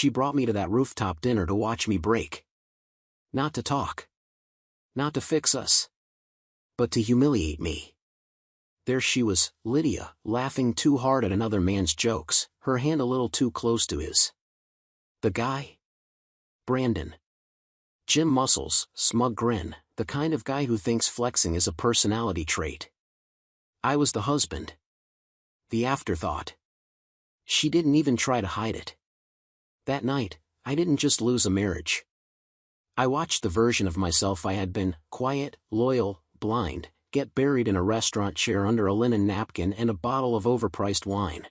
She brought me to that rooftop dinner to watch me break. Not to talk. Not to fix us. But to humiliate me. There she was, Lydia, laughing too hard at another man's jokes, her hand a little too close to his. The guy? Brandon. Gym muscles, smug grin, the kind of guy who thinks flexing is a personality trait. I was the husband. The afterthought. She didn't even try to hide it. That night, I didn't just lose a marriage. I watched the version of myself I had been, quiet, loyal, blind, get buried in a restaurant chair under a linen napkin and a bottle of overpriced wine.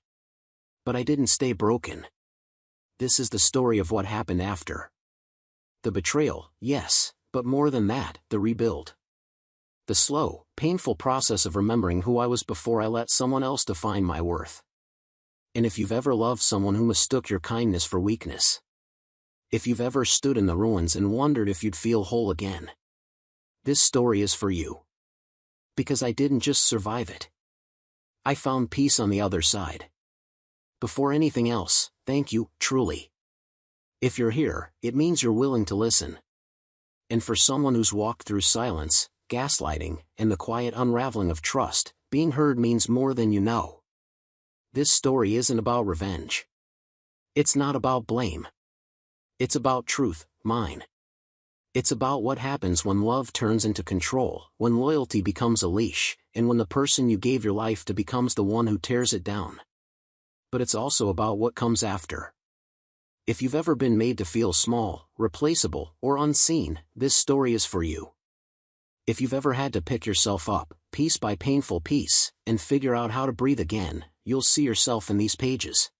But I didn't stay broken. This is the story of what happened after. The betrayal, yes, but more than that, the rebuild. The slow, painful process of remembering who I was before I let someone else define my worth. And if you've ever loved someone who mistook your kindness for weakness. If you've ever stood in the ruins and wondered if you'd feel whole again. This story is for you. Because I didn't just survive it. I found peace on the other side. Before anything else, thank you, truly. If you're here, it means you're willing to listen. And for someone who's walked through silence, gaslighting, and the quiet unraveling of trust, being heard means more than you know. This story isn't about revenge. It's not about blame. It's about truth, mine. It's about what happens when love turns into control, when loyalty becomes a leash, and when the person you gave your life to becomes the one who tears it down. But it's also about what comes after. If you've ever been made to feel small, replaceable, or unseen, this story is for you. If you've ever had to pick yourself up, piece by painful piece, and figure out how to breathe again, you'll see yourself in these pages.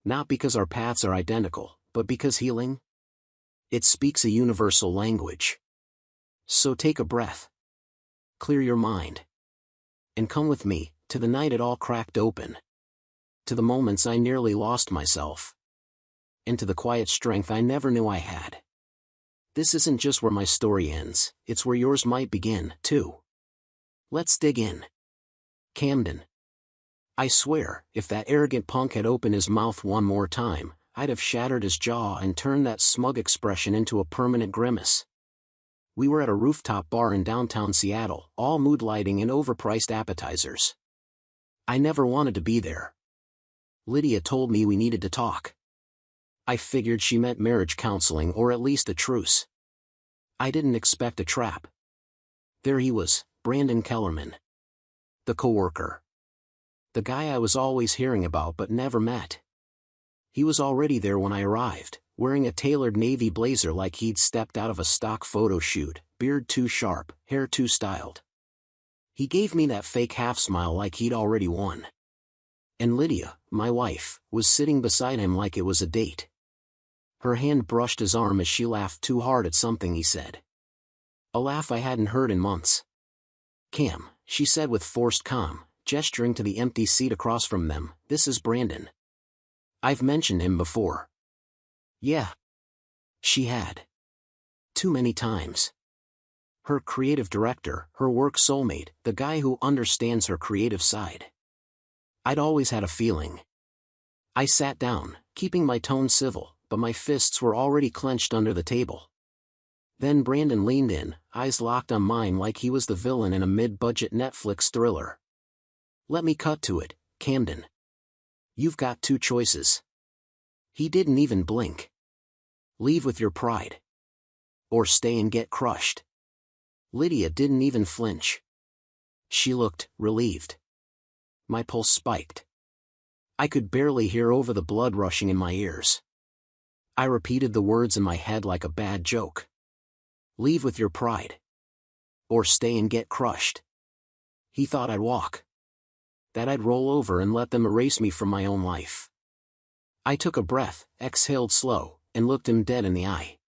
Not because our paths are identical, but because healing? It speaks a universal language. So take a breath. Clear your mind. And come with me, to the night it all cracked open. To the moments I nearly lost myself. And to the quiet strength I never knew I had. This isn't just where my story ends, it's where yours might begin, too. Let's dig in. Camden. I swear, if that arrogant punk had opened his mouth one more time, I'd have shattered his jaw and turned that smug expression into a permanent grimace. We were at a rooftop bar in downtown Seattle, all mood lighting and overpriced appetizers. I never wanted to be there. Lydia told me we needed to talk. I figured she meant marriage counseling or at least a truce. I didn't expect a trap. There he was, Brandon Kellerman. The coworker. The guy I was always hearing about but never met. He was already there when I arrived, wearing a tailored navy blazer like he'd stepped out of a stock photo shoot, beard too sharp, hair too styled. He gave me that fake half-smile like he'd already won. And Lydia, my wife, was sitting beside him like it was a date. Her hand brushed his arm as she laughed too hard at something he said. A laugh I hadn't heard in months. "Cam," she said with forced calm, gesturing to the empty seat across from them, "this is Brandon. I've mentioned him before." Yeah. She had. Too many times. Her creative director, her work soulmate, the guy who understands her creative side. I'd always had a feeling. I sat down, keeping my tone civil, but my fists were already clenched under the table. Then Brandon leaned in, eyes locked on mine like he was the villain in a mid-budget Netflix thriller. "Let me cut to it, Camden. You've got two choices." He didn't even blink. "Leave with your pride. Or stay and get crushed." Lydia didn't even flinch. She looked relieved. My pulse spiked. I could barely hear over the blood rushing in my ears. I repeated the words in my head like a bad joke. "Leave with your pride. Or stay and get crushed." He thought I'd walk. That I'd roll over and let them erase me from my own life. I took a breath, exhaled slow, and looked him dead in the eye.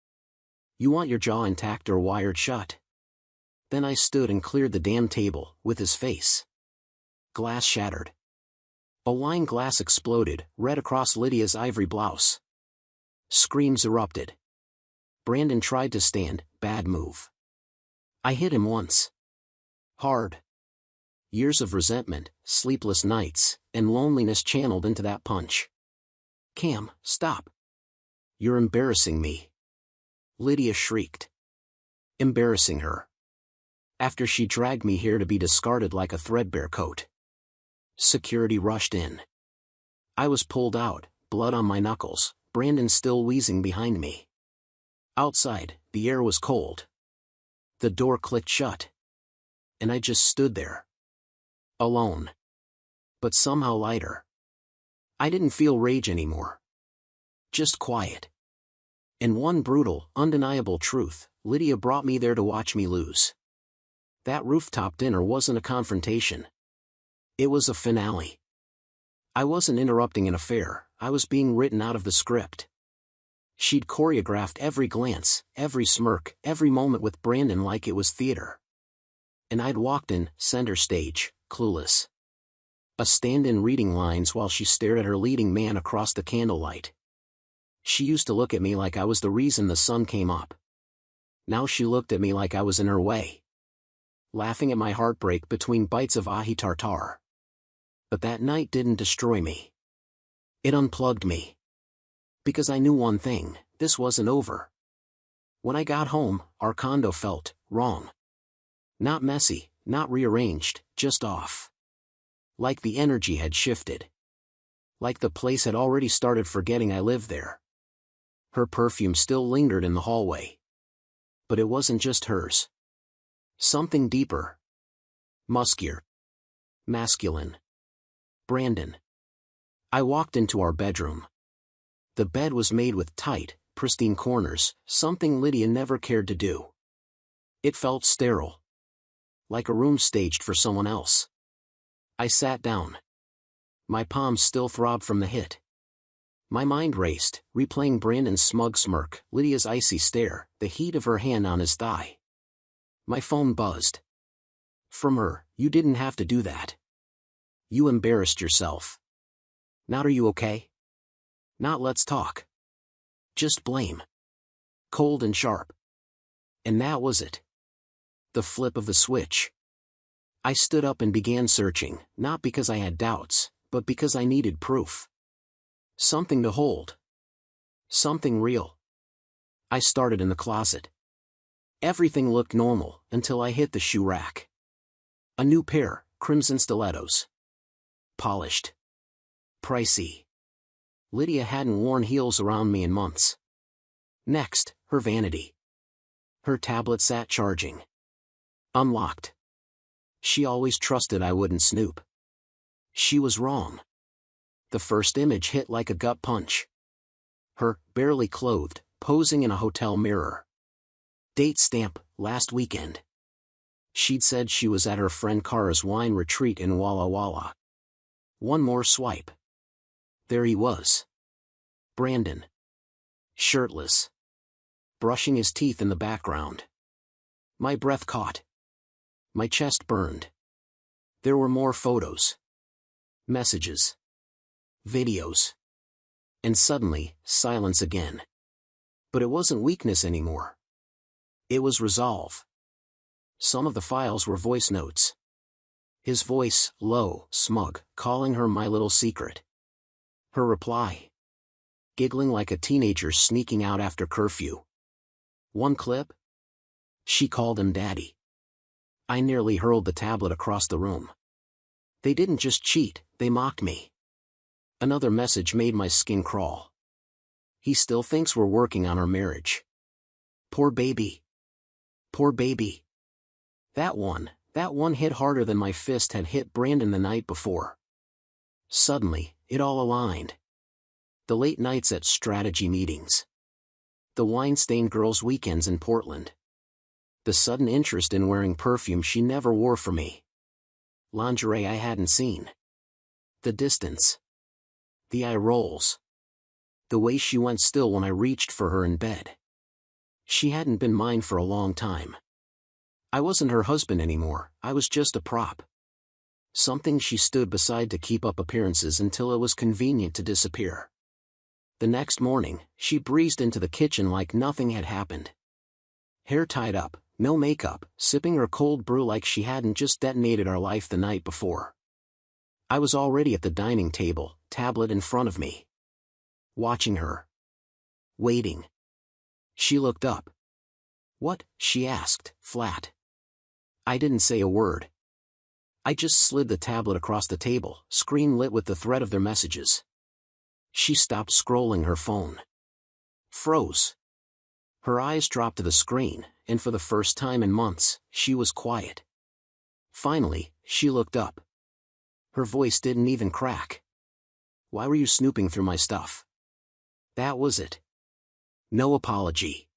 "You want your jaw intact or wired shut?" Then I stood and cleared the damn table, with his face. Glass shattered. A wine glass exploded, red across Lydia's ivory blouse. Screams erupted. Brandon tried to stand, bad move. I hit him once. Hard. Years of resentment, sleepless nights, and loneliness channeled into that punch. "Cam, stop." "You're embarrassing me," Lydia shrieked. Embarrassing her. After she dragged me here to be discarded like a threadbare coat. Security rushed in. I was pulled out, blood on my knuckles, Brandon still wheezing behind me. Outside, the air was cold. The door clicked shut. And I just stood there. Alone. But somehow lighter. I didn't feel rage anymore. Just quiet. And one brutal, undeniable truth, Lydia brought me there to watch me lose. That rooftop dinner wasn't a confrontation. It was a finale. I wasn't interrupting an affair, I was being written out of the script. She'd choreographed every glance, every smirk, every moment with Brandon like it was theater. And I'd walked in, center stage, clueless. A stand-in reading lines while she stared at her leading man across the candlelight. She used to look at me like I was the reason the sun came up. Now she looked at me like I was in her way. Laughing at my heartbreak between bites of ahi tartar. But that night didn't destroy me. It unplugged me. Because I knew one thing, this wasn't over. When I got home, our condo felt wrong. Not messy, not rearranged, just off. Like the energy had shifted. Like the place had already started forgetting I lived there. Her perfume still lingered in the hallway. But it wasn't just hers. Something deeper. Muskier. Masculine. Brandon. I walked into our bedroom. The bed was made with tight, pristine corners, something Lydia never cared to do. It felt sterile. Like a room staged for someone else. I sat down. My palms still throbbed from the hit. My mind raced, replaying Brandon's smug smirk, Lydia's icy stare, the heat of her hand on his thigh. My phone buzzed. From her, "You didn't have to do that. You embarrassed yourself. Not are you okay? Not let's talk. Just blame." Cold and sharp. And that was it. The flip of the switch. I stood up and began searching, not because I had doubts, but because I needed proof. Something to hold. Something real. I started in the closet. Everything looked normal, until I hit the shoe rack. A new pair, crimson stilettos. Polished. Pricey. Lydia hadn't worn heels around me in months. Next, her vanity. Her tablet sat charging. Unlocked. She always trusted I wouldn't snoop. She was wrong. The first image hit like a gut punch. Her, barely clothed, posing in a hotel mirror. Date stamp, last weekend. She'd said she was at her friend Kara's wine retreat in Walla Walla. One more swipe. There he was. Brandon. Shirtless. Brushing his teeth in the background. My breath caught. My chest burned. There were more photos. Messages. Videos. And suddenly, silence again. But it wasn't weakness anymore. It was resolve. Some of the files were voice notes. His voice, low, smug, calling her my little secret. Her reply. Giggling like a teenager sneaking out after curfew. One clip. She called him daddy. I nearly hurled the tablet across the room. They didn't just cheat, they mocked me. Another message made my skin crawl. He still thinks we're working on our marriage. Poor baby. Poor baby. That one hit harder than my fist had hit Brandon the night before. Suddenly, it all aligned. The late nights at strategy meetings. The wine-stained girls' weekends in Portland. The sudden interest in wearing perfume she never wore for me. Lingerie I hadn't seen. The distance. The eye rolls. The way she went still when I reached for her in bed. She hadn't been mine for a long time. I wasn't her husband anymore, I was just a prop. Something she stood beside to keep up appearances until it was convenient to disappear. The next morning, she breezed into the kitchen like nothing had happened. Hair tied up, no makeup, sipping her cold brew like she hadn't just detonated our life the night before. I was already at the dining table, tablet in front of me. Watching her. waiting. She looked up. "What?" she asked, flat. I didn't say a word. I just slid the tablet across the table, screen lit with the thread of their messages. She stopped scrolling her phone. Froze. Her eyes dropped to the screen, and for the first time in months, she was quiet. Finally, she looked up. Her voice didn't even crack. "Why were you snooping through my stuff?" That was it. No apology.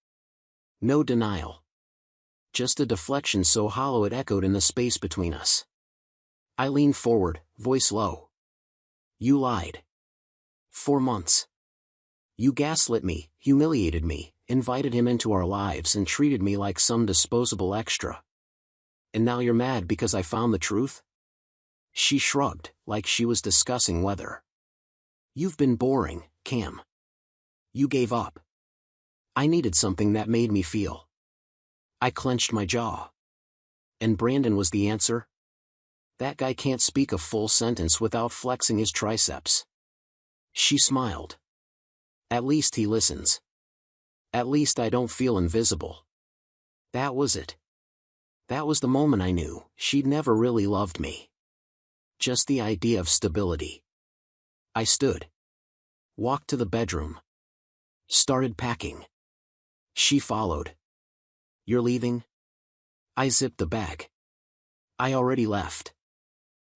No denial. Just a deflection so hollow it echoed in the space between us. I leaned forward, voice low. "You lied. 4 months. You gaslit me, humiliated me, invited him into our lives and treated me like some disposable extra. And now you're mad because I found the truth?" She shrugged, like she was discussing weather. "You've been boring, Cam. You gave up. I needed something that made me feel." I clenched my jaw. "And Brandon was the answer?" That guy can't speak a full sentence without flexing his triceps. She smiled. "At least he listens. At least I don't feel invisible." That was it. That was the moment I knew she'd never really loved me. Just the idea of stability. I stood. Walked to the bedroom. Started packing. She followed. "You're leaving?" I zipped the bag. "I already left."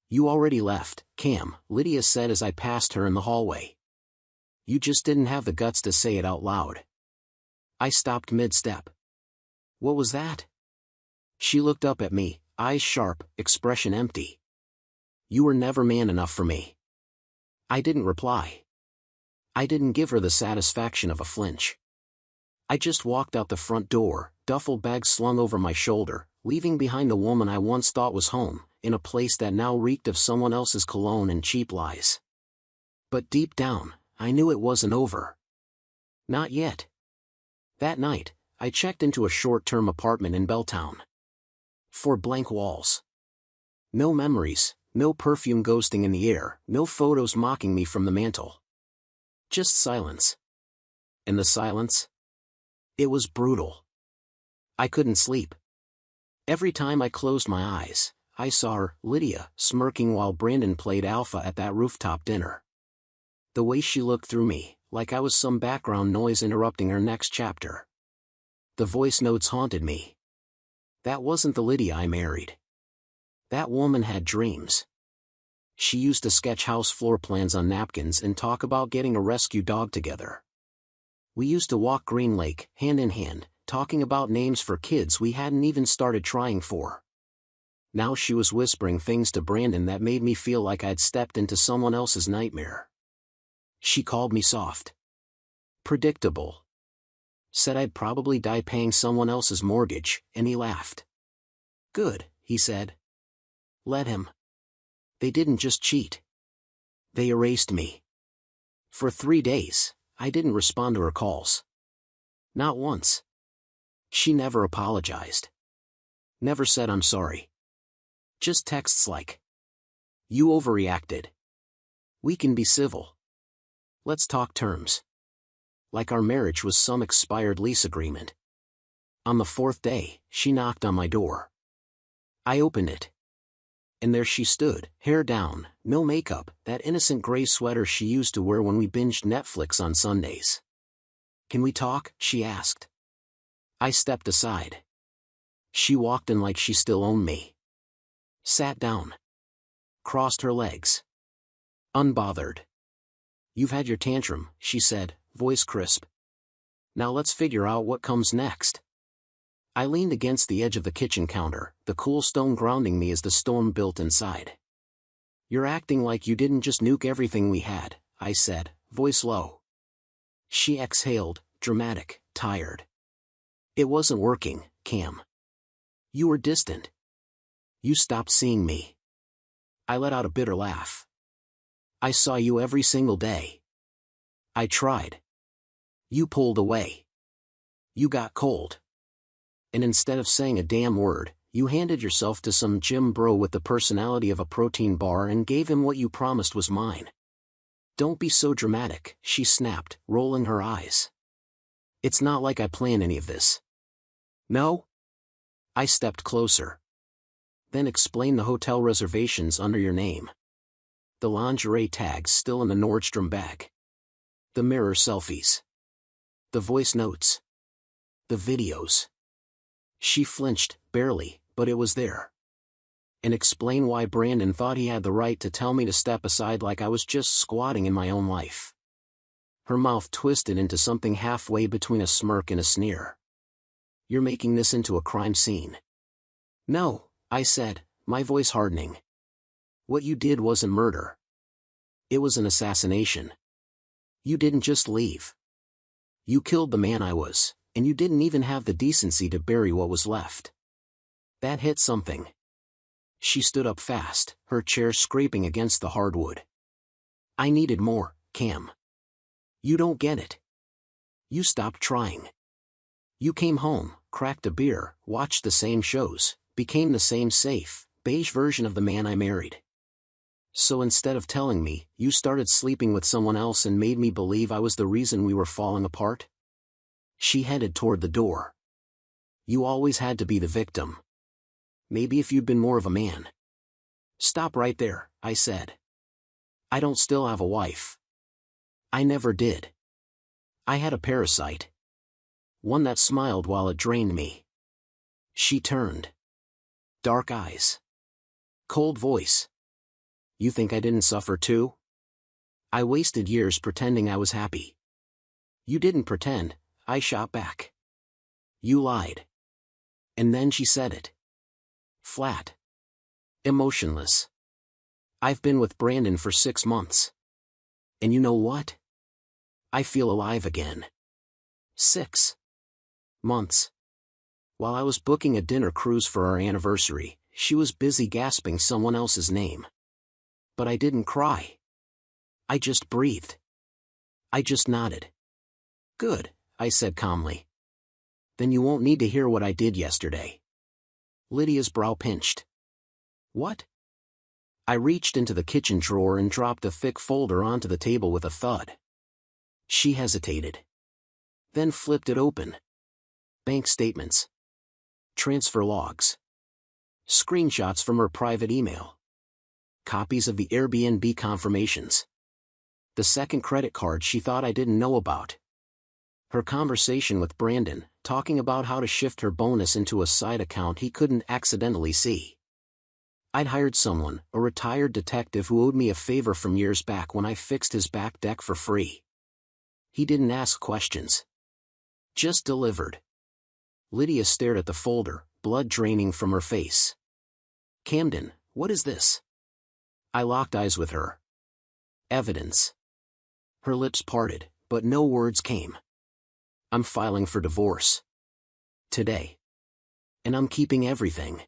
"You already left, Cam," Lydia said as I passed her in the hallway. "You just didn't have the guts to say it out loud." I stopped mid-step. "What was that?" She looked up at me, eyes sharp, expression empty. "You were never man enough for me." I didn't reply. I didn't give her the satisfaction of a flinch. I just walked out the front door, duffel bag slung over my shoulder, leaving behind the woman I once thought was home, in a place that now reeked of someone else's cologne and cheap lies. But deep down, I knew it wasn't over. Not yet. That night, I checked into a short-term apartment in Belltown. 4 blank walls. No memories, no perfume ghosting in the air, no photos mocking me from the mantel. Just silence. And the silence? It was brutal. I couldn't sleep. Every time I closed my eyes, I saw her, Lydia, smirking while Brandon played alpha at that rooftop dinner. The way she looked through me, like I was some background noise interrupting her next chapter. The voice notes haunted me. That wasn't the Lydia I married. That woman had dreams. She used to sketch house floor plans on napkins and talk about getting a rescue dog together. We used to walk Green Lake, hand in hand, talking about names for kids we hadn't even started trying for. Now she was whispering things to Brandon that made me feel like I'd stepped into someone else's nightmare. She called me soft. Predictable. Said I'd probably die paying someone else's mortgage, and he laughed. "Good," he said. "Let him. They didn't just cheat. They erased me." For 3 days, I didn't respond to her calls. Not once. She never apologized. Never said I'm sorry. Just texts like, "You overreacted. We can be civil. Let's talk terms." Like our marriage was some expired lease agreement. On the 4th day, she knocked on my door. I opened it. And there she stood, hair down, no makeup, that innocent gray sweater she used to wear when we binged Netflix on Sundays. "Can we talk?" she asked. I stepped aside. She walked in like she still owned me. Sat down. Crossed her legs. Unbothered. "You've had your tantrum," she said, voice crisp. "Now let's figure out what comes next." I leaned against the edge of the kitchen counter, the cool stone grounding me as the storm built inside. "You're acting like you didn't just nuke everything we had," I said, voice low. She exhaled, dramatic, tired. "It wasn't working, Cam. You were distant. You stopped seeing me." I let out a bitter laugh. "I saw you every single day. I tried. You pulled away. You got cold. And instead of saying a damn word, you handed yourself to some gym bro with the personality of a protein bar and gave him what you promised was mine." "Don't be so dramatic," she snapped, rolling her eyes. It's not like I planned any of this. No? I stepped closer. Then explain the hotel reservations under your name. The lingerie tags still in the Nordstrom bag. The mirror selfies. The voice notes. The videos. She flinched, barely, but it was there. And explain why Brandon thought he had the right to tell me to step aside like I was just squatting in my own life. Her mouth twisted into something halfway between a smirk and a sneer. You're making this into a crime scene. No, I said, my voice hardening. What you did wasn't murder. It was an assassination. You didn't just leave. You killed the man I was, and you didn't even have the decency to bury what was left. That hit something. She stood up fast, her chair scraping against the hardwood. I needed more, Cam. You don't get it. You stopped trying. You came home, cracked a beer, watched the same shows, became the same safe, beige version of the man I married. So instead of telling me, you started sleeping with someone else and made me believe I was the reason we were falling apart? She headed toward the door. You always had to be the victim. Maybe if you'd been more of a man. Stop right there, I said. I don't still have a wife. I never did. I had a parasite. One that smiled while it drained me. She turned. Dark eyes. Cold voice. You think I didn't suffer too? I wasted years pretending I was happy. You didn't pretend, I shot back. You lied. And then she said it. Flat. Emotionless. I've been with Brandon for 6 months. And you know what? I feel alive again. 6 months. While I was booking a dinner cruise for our anniversary, she was busy gasping someone else's name. But I didn't cry. I just breathed. I just nodded. Good, I said calmly. Then you won't need to hear what I did yesterday. Lydia's brow pinched. What? I reached into the kitchen drawer and dropped a thick folder onto the table with a thud. She hesitated. Then flipped it open. Bank statements. Transfer logs. Screenshots from her private email. Copies of the Airbnb confirmations. The second credit card she thought I didn't know about. Her conversation with Brandon, talking about how to shift her bonus into a side account he couldn't accidentally see. I'd hired someone, a retired detective who owed me a favor from years back when I fixed his back deck for free. He didn't ask questions. Just delivered. Lydia stared at the folder, blood draining from her face. Camden, what is this? I locked eyes with her. Evidence. Her lips parted, but no words came. I'm filing for divorce. Today. And I'm keeping everything.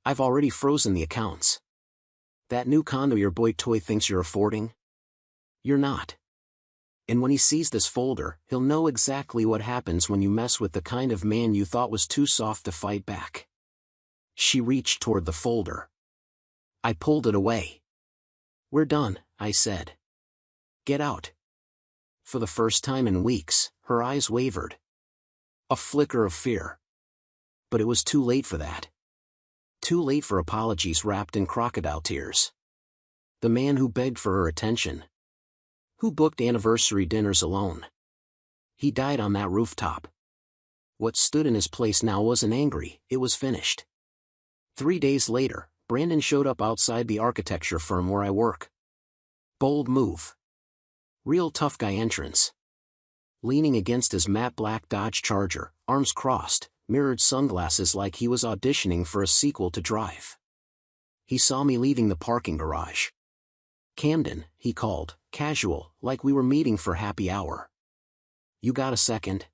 I've already frozen the accounts. That new condo your boy Toy thinks you're affording? You're not. And when he sees this folder, he'll know exactly what happens when you mess with the kind of man you thought was too soft to fight back. She reached toward the folder. I pulled it away. We're done, I said. Get out. For the first time in weeks, her eyes wavered. A flicker of fear. But it was too late for that. Too late for apologies wrapped in crocodile tears. The man who begged for her attention. Who booked anniversary dinners alone. He died on that rooftop. What stood in his place now wasn't angry, it was finished. 3 days later, Brandon showed up outside the architecture firm where I work. Bold move. Real tough guy entrance. Leaning against his matte black Dodge Charger, arms crossed, mirrored sunglasses like he was auditioning for a sequel to Drive. He saw me leaving the parking garage. Camden, he called, casual, like we were meeting for happy hour. You got a second?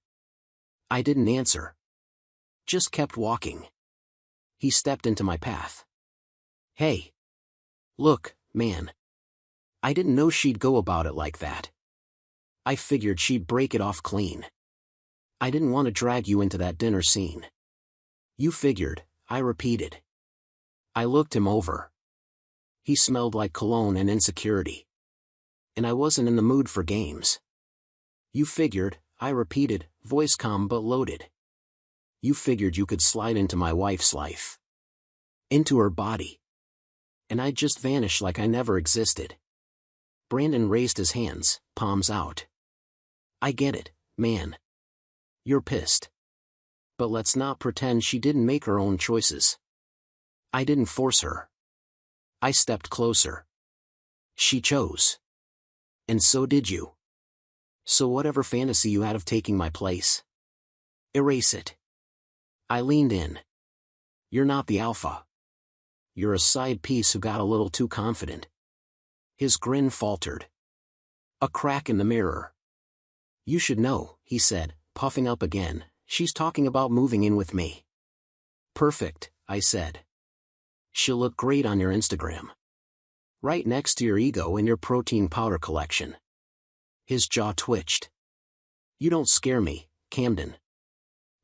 I didn't answer. Just kept walking. He stepped into my path. Hey. Look, man. I didn't know she'd go about it like that. I figured she'd break it off clean. I didn't want to drag you into that dinner scene. You figured, I repeated. I looked him over. He smelled like cologne and insecurity. And I wasn't in the mood for games. You figured, I repeated, voice calm but loaded. You figured you could slide into my wife's life. Into her body. And I'd just vanish like I never existed. Brandon raised his hands, palms out. I get it, man. You're pissed. But let's not pretend she didn't make her own choices. I didn't force her. I stepped closer. She chose. And so did you. So whatever fantasy you had of taking my place, erase it. I leaned in. You're not the alpha. You're a side piece who got a little too confident. His grin faltered. A crack in the mirror. You should know, he said, puffing up again, she's talking about moving in with me. Perfect, I said. She'll look great on your Instagram. Right next to your ego and your protein powder collection. His jaw twitched. You don't scare me, Camden.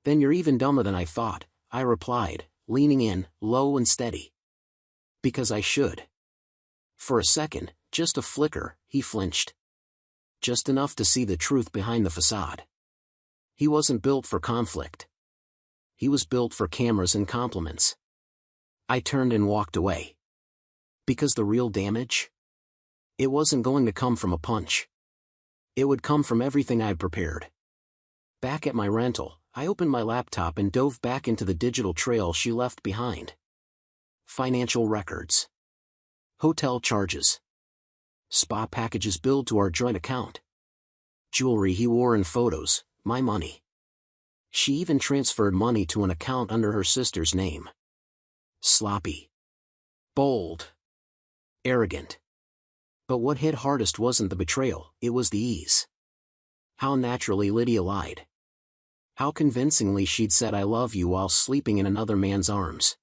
Then you're even dumber than I thought, I replied, leaning in, low and steady. Because I should. For a second, just a flicker, he flinched. Just enough to see the truth behind the facade. He wasn't built for conflict. He was built for cameras and compliments. I turned and walked away. Because the real damage? It wasn't going to come from a punch. It would come from everything I'd prepared. Back at my rental, I opened my laptop and dove back into the digital trail she left behind. Financial records. Hotel charges. Spa packages billed to our joint account. Jewelry he wore in photos, my money. She even transferred money to an account under her sister's name. Sloppy. Bold. Arrogant. But what hit hardest wasn't the betrayal, it was the ease. How naturally Lydia lied. How convincingly she'd said I love you while sleeping in another man's arms.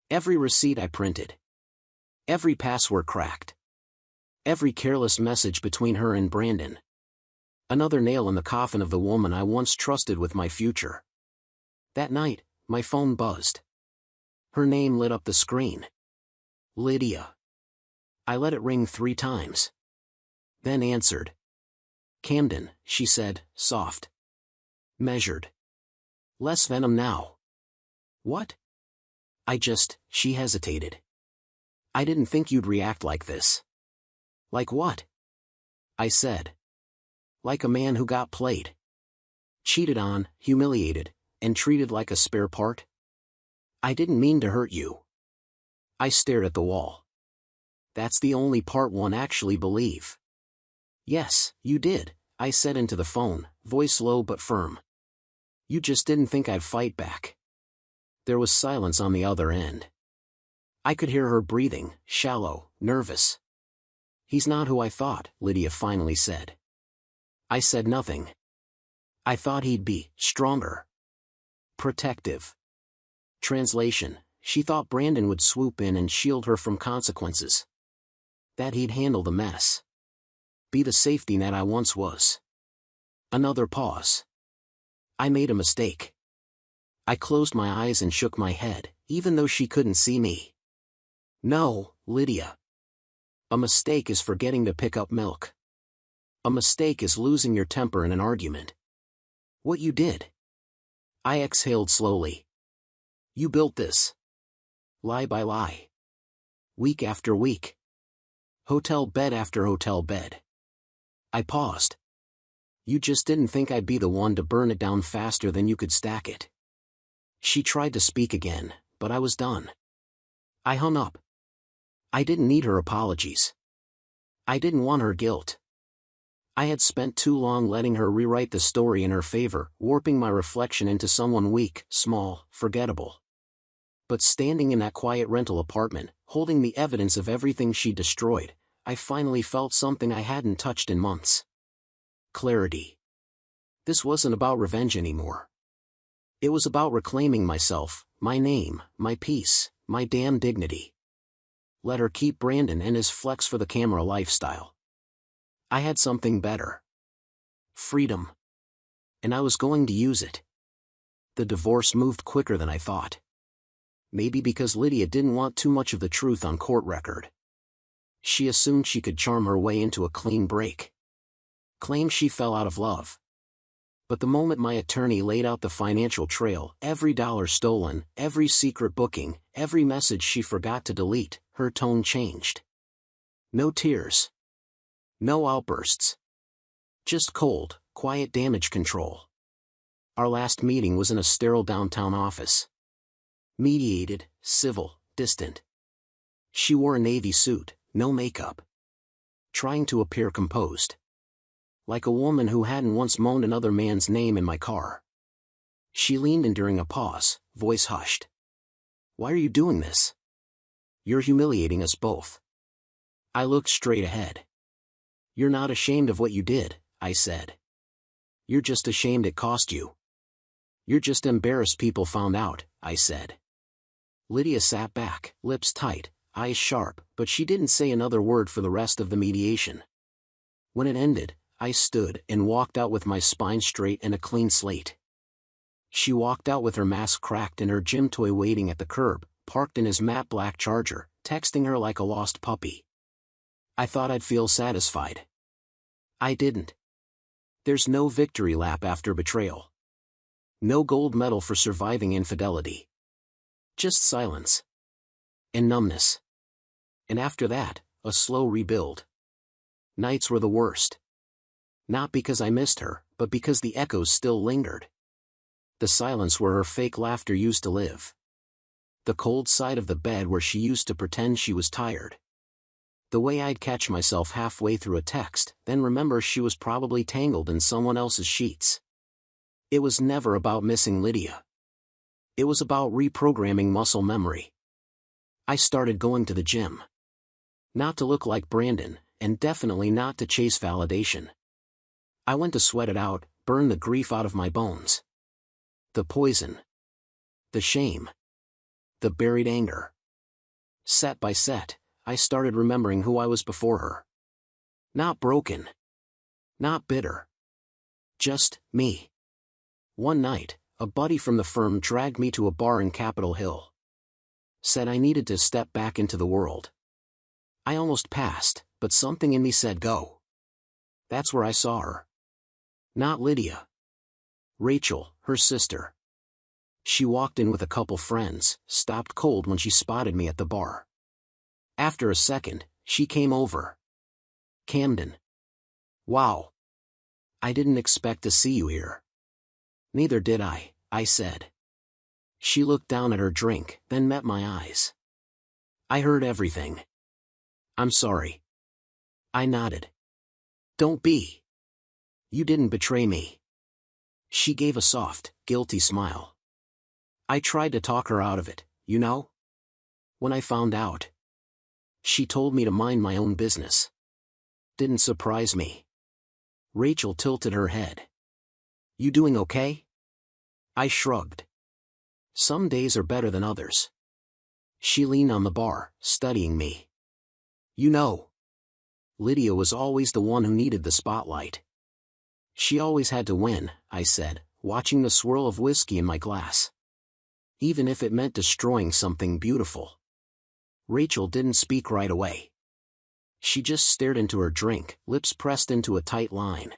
Every receipt I printed. Every password cracked. Every careless message between her and Brandon. Another nail in the coffin of the woman I once trusted with my future. That night, my phone buzzed. Her name lit up the screen. Lydia. I let it ring 3 times. Then answered. Camden, she said, soft. Measured. Less venom now. What? She hesitated. I didn't think you'd react like this. Like what? I said. Like a man who got played. Cheated on, humiliated, and treated like a spare part. I didn't mean to hurt you. I stared at the wall. That's the only part one actually believe. Yes, you did, I said into the phone, voice low but firm. You just didn't think I'd fight back. There was silence on the other end. I could hear her breathing, shallow, nervous. He's not who I thought, Lydia finally said. I said nothing. I thought he'd be stronger. Protective. Translation, she thought Brandon would swoop in and shield her from consequences. That he'd handle the mess. Be the safety net I once was. Another pause. I made a mistake. I closed my eyes and shook my head, even though she couldn't see me. No, Lydia. A mistake is forgetting to pick up milk. A mistake is losing your temper in an argument. What you did. I exhaled slowly. You built this. Lie by lie. Week after week. Hotel bed after hotel bed. I paused. You just didn't think I'd be the one to burn it down faster than you could stack it. She tried to speak again, but I was done. I hung up. I didn't need her apologies. I didn't want her guilt. I had spent too long letting her rewrite the story in her favor, warping my reflection into someone weak, small, forgettable. But standing in that quiet rental apartment, holding the evidence of everything she destroyed, I finally felt something I hadn't touched in months. Clarity. This wasn't about revenge anymore. It was about reclaiming myself, my name, my peace, my damn dignity. Let her keep Brandon and his flex for the camera lifestyle. I had something better. Freedom. And I was going to use it. The divorce moved quicker than I thought. Maybe because Lydia didn't want too much of the truth on court record. She assumed she could charm her way into a clean break. Claimed she fell out of love. But the moment my attorney laid out the financial trail, every dollar stolen, every secret booking, every message she forgot to delete, her tone changed. No tears. No outbursts. Just cold, quiet damage control. Our last meeting was in a sterile downtown office. Mediated, civil, distant. She wore a navy suit, no makeup. Trying to appear composed. Like a woman who hadn't once moaned another man's name in my car. She leaned in during a pause, voice hushed. "Why are you doing this? You're humiliating us both." I looked straight ahead. "You're not ashamed of what you did," I said. "You're just ashamed it cost you. You're just embarrassed people found out," I said. Lydia sat back, lips tight, eyes sharp, but she didn't say another word for the rest of the mediation. When it ended, I stood and walked out with my spine straight and a clean slate. She walked out with her mask cracked and her gym toy waiting at the curb, parked in his matte black Charger, texting her like a lost puppy. I thought I'd feel satisfied. I didn't. There's no victory lap after betrayal. No gold medal for surviving infidelity. Just silence. And numbness. And after that, a slow rebuild. Nights were the worst. Not because I missed her, but because the echoes still lingered. The silence where her fake laughter used to live. The cold side of the bed where she used to pretend she was tired. The way I'd catch myself halfway through a text, then remember she was probably tangled in someone else's sheets. It was never about missing Lydia. It was about reprogramming muscle memory. I started going to the gym. Not to look like Brandon, and definitely not to chase validation. I went to sweat it out, burn the grief out of my bones. The poison. The shame. The buried anger. Set by set, I started remembering who I was before her. Not broken. Not bitter. Just me. One night, a buddy from the firm dragged me to a bar in Capitol Hill. Said I needed to step back into the world. I almost passed, but something in me said go. That's where I saw her. Not Lydia. Rachel, her sister. She walked in with a couple friends, stopped cold when she spotted me at the bar. After a second, she came over. "Camden. Wow. I didn't expect to see you here." "Neither did I said. She looked down at her drink, then met my eyes. "I heard everything. I'm sorry." I nodded. "Don't be. You didn't betray me." She gave a soft, guilty smile. "I tried to talk her out of it, you know? When I found out. She told me to mind my own business. Didn't surprise me." Rachel tilted her head. "You doing okay?" I shrugged. "Some days are better than others." She leaned on the bar, studying me. "You know, Lydia was always the one who needed the spotlight. She always had to win," I said, watching the swirl of whiskey in my glass. "Even if it meant destroying something beautiful." Rachel didn't speak right away. She just stared into her drink, lips pressed into a tight line.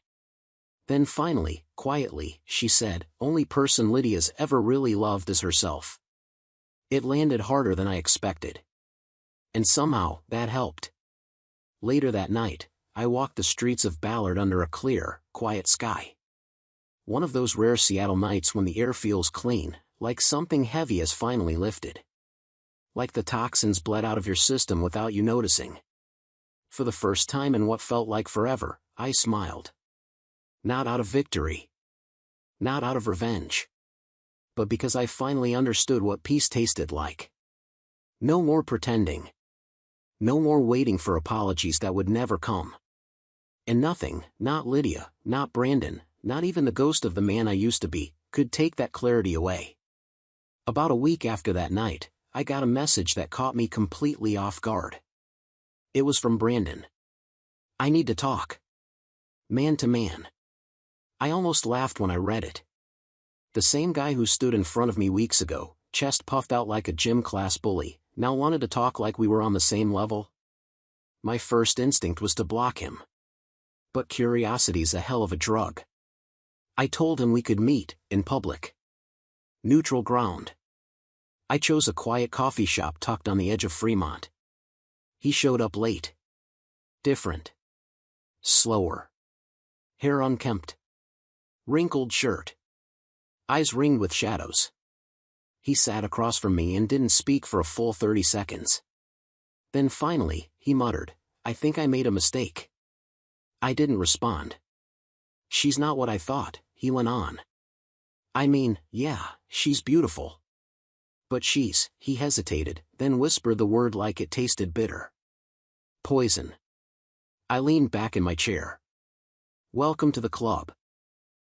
Then finally, quietly, she said, "Only person Lydia's ever really loved is herself." It landed harder than I expected. And somehow, that helped. Later that night, I walked the streets of Ballard under a clear, quiet sky. One of those rare Seattle nights when the air feels clean, like something heavy has finally lifted. Like the toxins bled out of your system without you noticing. For the first time in what felt like forever, I smiled. Not out of victory. Not out of revenge. But because I finally understood what peace tasted like. No more pretending. No more waiting for apologies that would never come. And nothing, not Lydia, not Brandon, not even the ghost of the man I used to be, could take that clarity away. About a week after that night, I got a message that caught me completely off guard. It was from Brandon. "I need to talk. Man to man." I almost laughed when I read it. The same guy who stood in front of me weeks ago, chest puffed out like a gym class bully, now wanted to talk like we were on the same level. My first instinct was to block him. But curiosity's a hell of a drug. I told him we could meet, in public. Neutral ground. I chose a quiet coffee shop tucked on the edge of Fremont. He showed up late. Different. Slower. Hair unkempt. Wrinkled shirt. Eyes ringed with shadows. He sat across from me and didn't speak for a full 30 seconds. Then finally, he muttered, "I think I made a mistake." I didn't respond. "She's not what I thought," he went on. "I mean, yeah, she's beautiful. But he hesitated, then whispered the word like it tasted bitter. Poison." I leaned back in my chair. "Welcome to the club.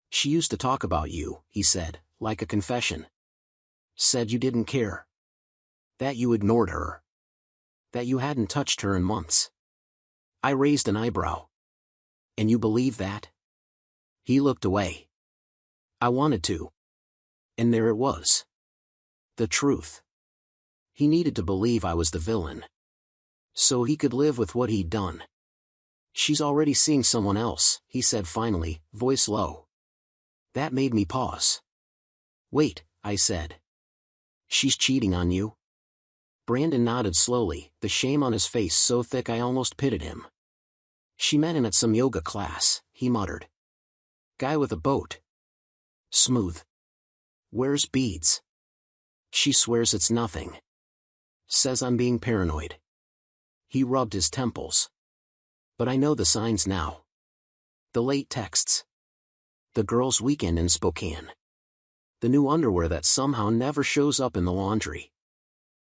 She used to talk about you," he said, like a confession. "Said you didn't care. That you ignored her. That you hadn't touched her in months." I raised an eyebrow. "And you believe that?" He looked away. I wanted to. And there it was. The truth. He needed to believe I was the villain. So he could live with what he'd done. "She's already seeing someone else," he said finally, voice low. That made me pause. "Wait," I said. "She's cheating on you?" Brandon nodded slowly, the shame on his face so thick I almost pitied him. "She met him at some yoga class," he muttered. "Guy with a boat. Smooth. Wears beads. She swears it's nothing. Says I'm being paranoid." He rubbed his temples. "But I know the signs now. The late texts. The girls' weekend in Spokane. The new underwear that somehow never shows up in the laundry."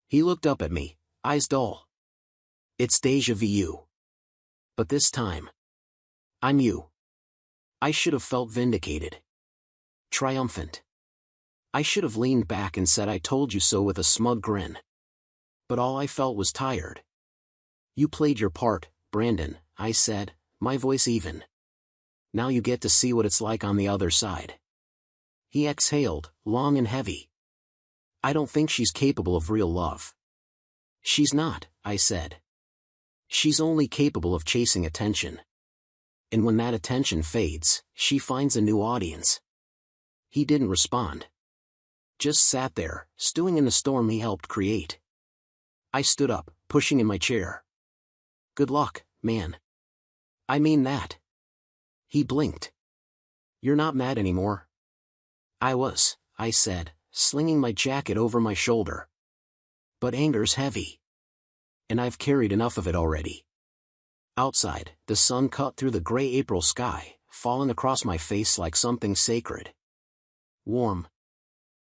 He looked up at me, eyes dull. "It's déjà vu. But this time, I'm you." I should have felt vindicated. Triumphant. I should have leaned back and said I told you so with a smug grin. But all I felt was tired. "You played your part, Brandon," I said, my voice even. "Now you get to see what it's like on the other side." He exhaled, long and heavy. "I don't think she's capable of real love." "She's not," I said. "She's only capable of chasing attention. And when that attention fades, she finds a new audience." He didn't respond. Just sat there, stewing in the storm he helped create. I stood up, pushing in my chair. "Good luck, man. I mean that." He blinked. "You're not mad anymore?" "I was," I said, slinging my jacket over my shoulder. "But anger's heavy. And I've carried enough of it already." Outside, the sun cut through the gray April sky, falling across my face like something sacred. Warm.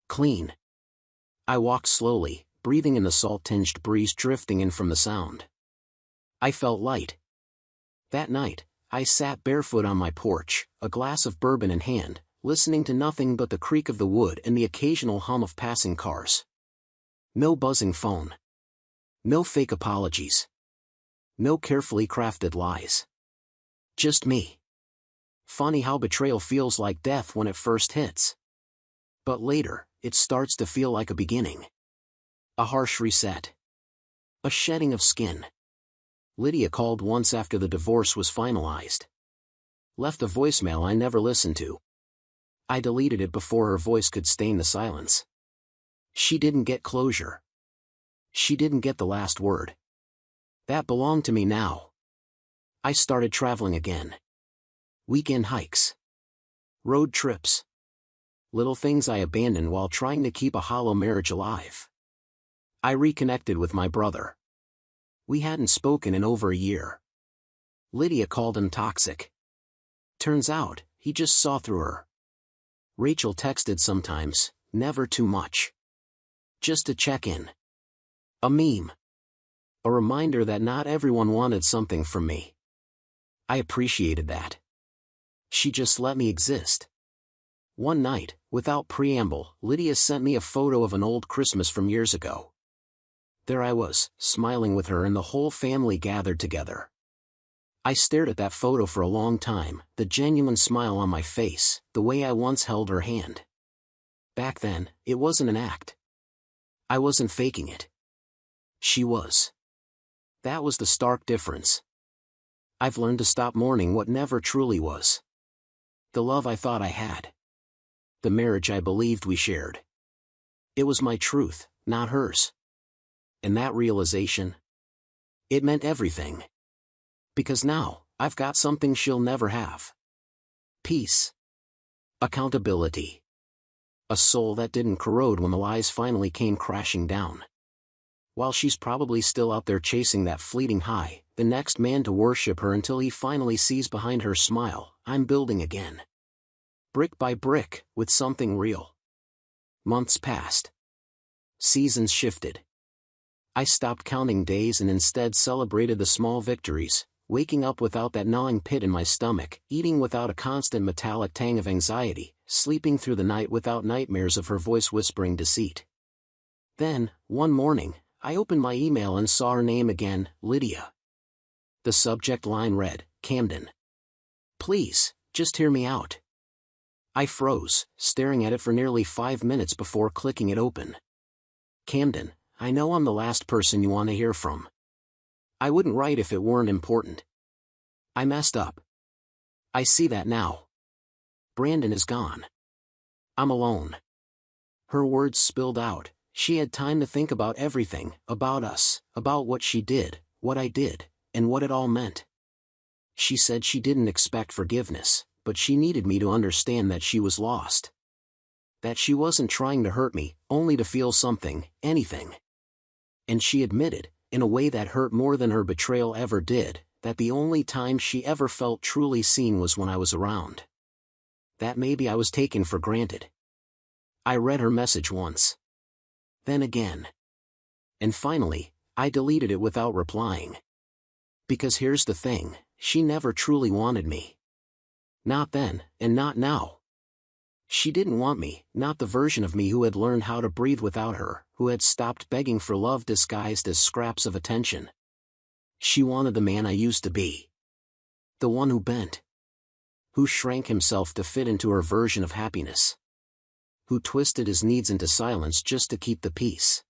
Clean. I walked slowly, breathing in the salt-tinged breeze drifting in from the sound. I felt light. That night, I sat barefoot on my porch, a glass of bourbon in hand, listening to nothing but the creak of the wood and the occasional hum of passing cars. No buzzing phone. No fake apologies. No carefully crafted lies. Just me. Funny how betrayal feels like death when it first hits. But later, it starts to feel like a beginning. A harsh reset. A shedding of skin. Lydia called once after the divorce was finalized. Left a voicemail I never listened to. I deleted it before her voice could stain the silence. She didn't get closure. She didn't get the last word. That belonged to me now. I started traveling again. Weekend hikes. Road trips. Little things I abandoned while trying to keep a hollow marriage alive. I reconnected with my brother. We hadn't spoken in over a year. Lydia called him toxic. Turns out, he just saw through her. Rachel texted sometimes, never too much. Just to check in. A meme. A reminder that not everyone wanted something from me. I appreciated that. She just let me exist. One night, without preamble, Lydia sent me a photo of an old Christmas from years ago. There I was, smiling with her and the whole family gathered together. I stared at that photo for a long time, the genuine smile on my face, the way I once held her hand. Back then, it wasn't an act. I wasn't faking it. She was. That was the stark difference. I've learned to stop mourning what never truly was. The love I thought I had. The marriage I believed we shared. It was my truth, not hers. And that realization? It meant everything. Because now, I've got something she'll never have. Peace. Accountability. A soul that didn't corrode when the lies finally came crashing down. While she's probably still out there chasing that fleeting high, the next man to worship her until he finally sees behind her smile, I'm building again. Brick by brick, with something real. Months passed. Seasons shifted. I stopped counting days and instead celebrated the small victories, waking up without that gnawing pit in my stomach, eating without a constant metallic tang of anxiety, sleeping through the night without nightmares of her voice whispering deceit. Then, one morning, I opened my email and saw her name again, Lydia. The subject line read, Camden. Please, just hear me out. I froze, staring at it for nearly 5 minutes before clicking it open. Camden, I know I'm the last person you want to hear from. I wouldn't write if it weren't important. I messed up. I see that now. Brandon is gone. I'm alone. Her words spilled out. She had time to think about everything, about us, about what she did, what I did, and what it all meant. She said she didn't expect forgiveness, but she needed me to understand that she was lost. That she wasn't trying to hurt me, only to feel something, anything. And she admitted, in a way that hurt more than her betrayal ever did, that the only time she ever felt truly seen was when I was around. That maybe I was taken for granted. I read her message once. Then again. And finally, I deleted it without replying. Because here's the thing, she never truly wanted me. Not then, and not now. She didn't want me, not the version of me who had learned how to breathe without her, who had stopped begging for love disguised as scraps of attention. She wanted the man I used to be. The one who bent. Who shrank himself to fit into her version of happiness. Who twisted his needs into silence just to keep the peace.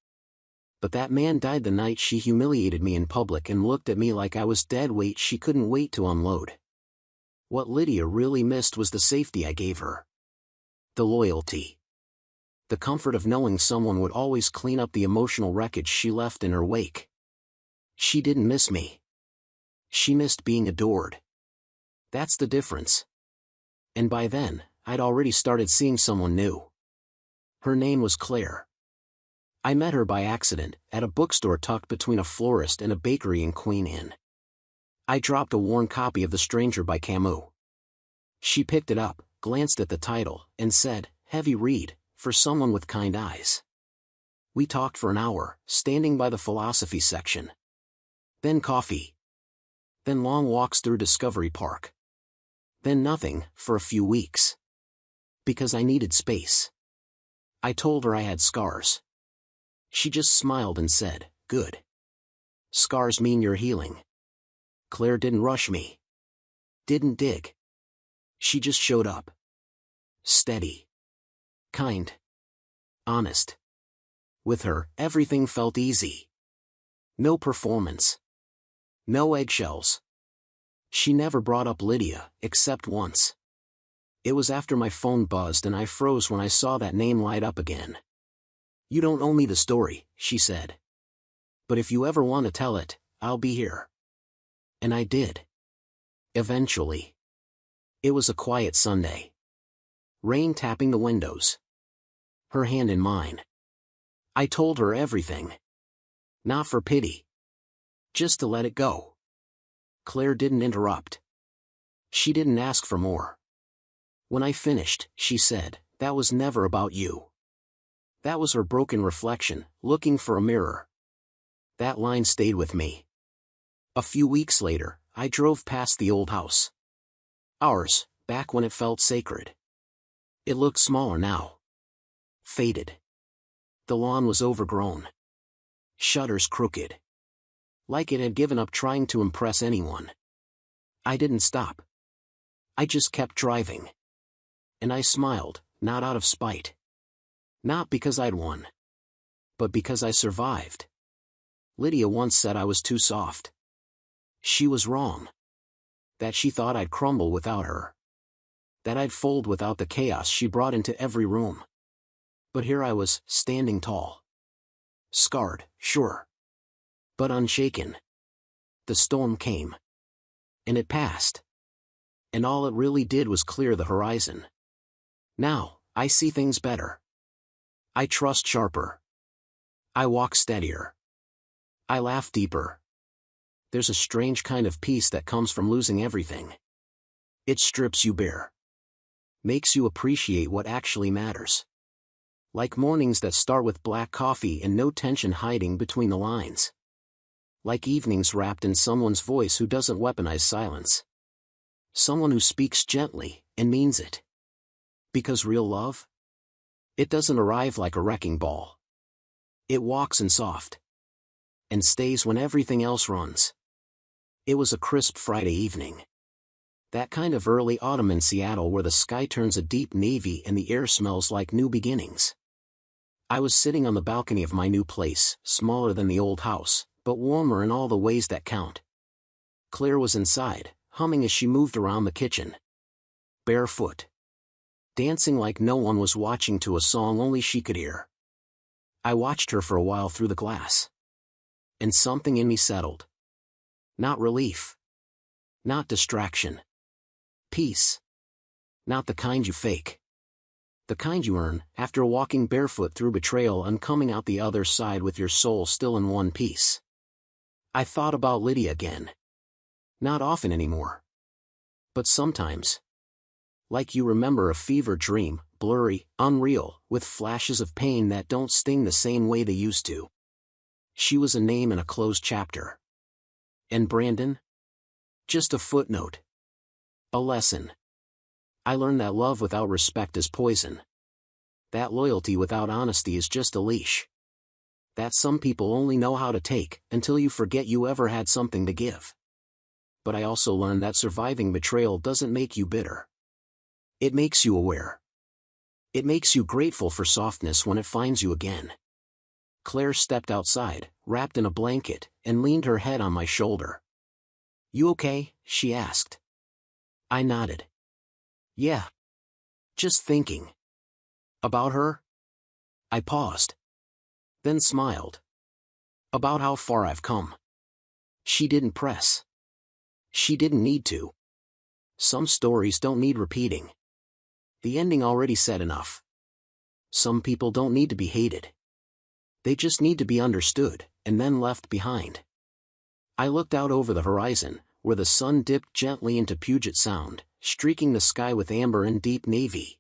But that man died the night she humiliated me in public and looked at me like I was dead weight she couldn't wait to unload. What Lydia really missed was the safety I gave her. The loyalty. The comfort of knowing someone would always clean up the emotional wreckage she left in her wake. She didn't miss me. She missed being adored. That's the difference. And by then, I'd already started seeing someone new. Her name was Claire. I met her by accident, at a bookstore tucked between a florist and a bakery in Queen Anne. I dropped a worn copy of The Stranger by Camus. She picked it up, glanced at the title, and said, "Heavy read, for someone with kind eyes." We talked for an hour, standing by the philosophy section. Then coffee. Then long walks through Discovery Park. Then nothing, for a few weeks. Because I needed space. I told her I had scars. She just smiled and said, "Good. Scars mean you're healing." Claire didn't rush me. Didn't dig. She just showed up. Steady. Kind. Honest. With her, everything felt easy. No performance. No eggshells. She never brought up Lydia, except once. It was after my phone buzzed and I froze when I saw that name light up again. "You don't owe me the story," she said. "But if you ever want to tell it, I'll be here." And I did. Eventually. It was a quiet Sunday. Rain tapping the windows. Her hand in mine. I told her everything. Not for pity. Just to let it go. Claire didn't interrupt. She didn't ask for more. When I finished, she said, "That was never about you." That was her broken reflection, looking for a mirror. That line stayed with me. A few weeks later, I drove past the old house. Ours, back when it felt sacred. It looked smaller now. Faded. The lawn was overgrown. Shutters crooked. Like it had given up trying to impress anyone. I didn't stop. I just kept driving. And I smiled, not out of spite. Not because I'd won. But because I survived. Lydia once said I was too soft. She was wrong. That she thought I'd crumble without her. that I'd fold without the chaos she brought into every room. But here I was, standing tall. Scarred, sure. But unshaken. The storm came. And it passed. And all it really did was clear the horizon. Now, I see things better. I trust sharper. I walk steadier. I laugh deeper. There's a strange kind of peace that comes from losing everything. It strips you bare. Makes you appreciate what actually matters. Like mornings that start with black coffee and no tension hiding between the lines. Like evenings wrapped in someone's voice who doesn't weaponize silence. Someone who speaks gently, and means it. Because real love? It doesn't arrive like a wrecking ball. It walks in soft. And stays when everything else runs. It was a crisp Friday evening. That kind of early autumn in Seattle where the sky turns a deep navy and the air smells like new beginnings. I was sitting on the balcony of my new place, smaller than the old house, but warmer in all the ways that count. Claire was inside, humming as she moved around the kitchen. Barefoot. Dancing like no one was watching to a song only she could hear. I watched her for a while through the glass. And something in me settled. Not relief. Not distraction. Peace. Not the kind you fake. The kind you earn, after walking barefoot through betrayal and coming out the other side with your soul still in one piece. I thought about Lydia again. Not often anymore. But sometimes. Like you remember a fever dream, blurry, unreal, with flashes of pain that don't sting the same way they used to. She was a name in a closed chapter. And Brandon? Just a footnote. A lesson. I learned that love without respect is poison. That loyalty without honesty is just a leash. That some people only know how to take, until you forget you ever had something to give. But I also learned that surviving betrayal doesn't make you bitter. It makes you aware. It makes you grateful for softness when it finds you again. Claire stepped outside, wrapped in a blanket, and leaned her head on my shoulder. "You okay?" she asked. I nodded. "Yeah. Just thinking." "About her?" I paused. Then smiled. "About how far I've come." She didn't press. She didn't need to. Some stories don't need repeating. The ending already said enough. Some people don't need to be hated. They just need to be understood, and then left behind. I looked out over the horizon, where the sun dipped gently into Puget Sound, streaking the sky with amber and deep navy.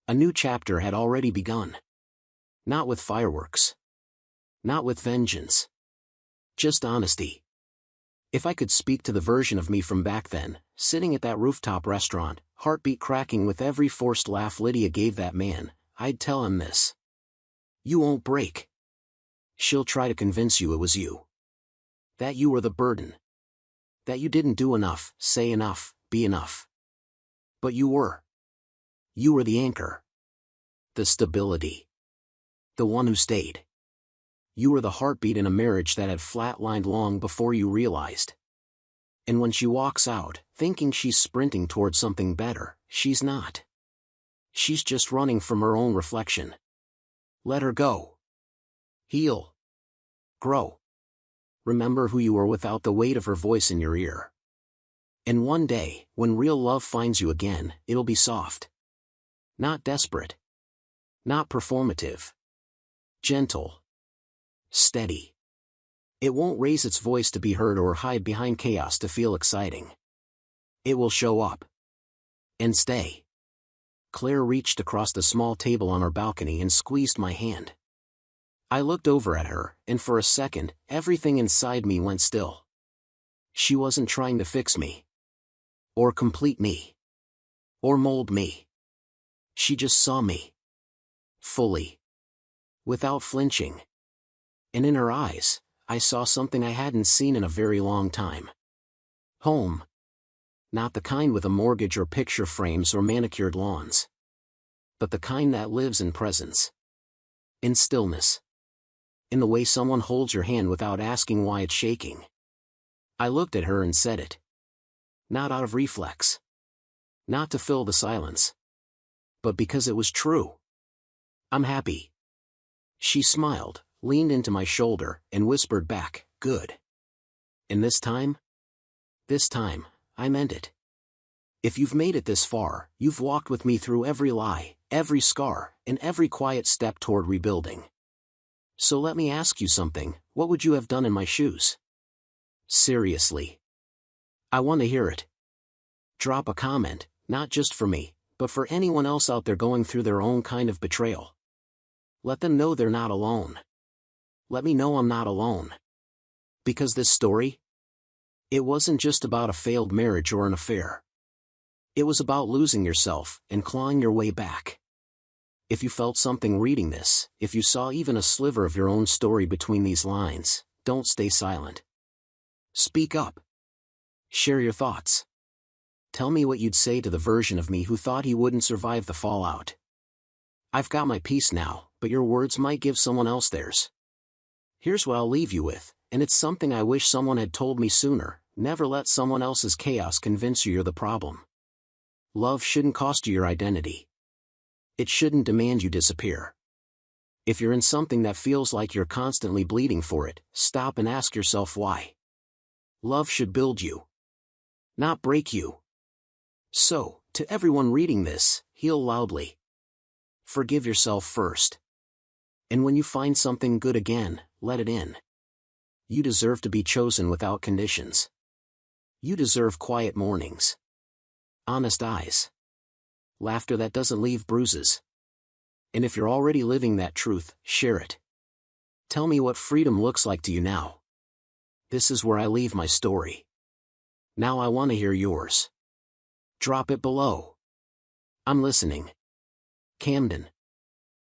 A new chapter had already begun. Not with fireworks. Not with vengeance. Just honesty. If I could speak to the version of me from back then, sitting at that rooftop restaurant, heartbeat cracking with every forced laugh Lydia gave that man, I'd tell him this. You won't break. She'll try to convince you it was you. That you were the burden. That you didn't do enough, say enough, be enough. But you were. You were the anchor. The stability. The one who stayed. You were the heartbeat in a marriage that had flatlined long before you realized. And when she walks out, thinking she's sprinting towards something better, she's not. She's just running from her own reflection. Let her go. Heal. Grow. Remember who you were without the weight of her voice in your ear. And one day, when real love finds you again, it'll be soft. Not desperate. Not performative. Gentle. Steady. It won't raise its voice to be heard or hide behind chaos to feel exciting. It will show up. And stay. Claire reached across the small table on our balcony and squeezed my hand. I looked over at her, and for a second, everything inside me went still. She wasn't trying to fix me. Or complete me. Or mold me. She just saw me. Fully. Without flinching. And in her eyes, I saw something I hadn't seen in a very long time. Home. Not the kind with a mortgage or picture frames or manicured lawns. But the kind that lives in presence. In stillness. In the way someone holds your hand without asking why it's shaking. I looked at her and said it. Not out of reflex. Not to fill the silence. But because it was true. I'm happy. She smiled, leaned into my shoulder, and whispered back, good. And this time? This time, I meant it. If you've made it this far, you've walked with me through every lie, every scar, and every quiet step toward rebuilding. So let me ask you something, what would you have done in my shoes? Seriously. I want to hear it. Drop a comment, not just for me, but for anyone else out there going through their own kind of betrayal. Let them know they're not alone. Let me know I'm not alone. Because this story? It wasn't just about a failed marriage or an affair. It was about losing yourself and clawing your way back. If you felt something reading this, if you saw even a sliver of your own story between these lines, don't stay silent. Speak up. Share your thoughts. Tell me what you'd say to the version of me who thought he wouldn't survive the fallout. I've got my piece now, but your words might give someone else theirs. Here's what I'll leave you with, and it's something I wish someone had told me sooner: never let someone else's chaos convince you you're the problem. Love shouldn't cost you your identity. It shouldn't demand you disappear. If you're in something that feels like you're constantly bleeding for it, stop and ask yourself why. Love should build you, not break you. So, to everyone reading this, heal loudly. Forgive yourself first. And when you find something good again, let it in. You deserve to be chosen without conditions. You deserve quiet mornings. Honest eyes. Laughter that doesn't leave bruises. And if you're already living that truth, share it. Tell me what freedom looks like to you now. This is where I leave my story. Now I want to hear yours. Drop it below. I'm listening. Camden.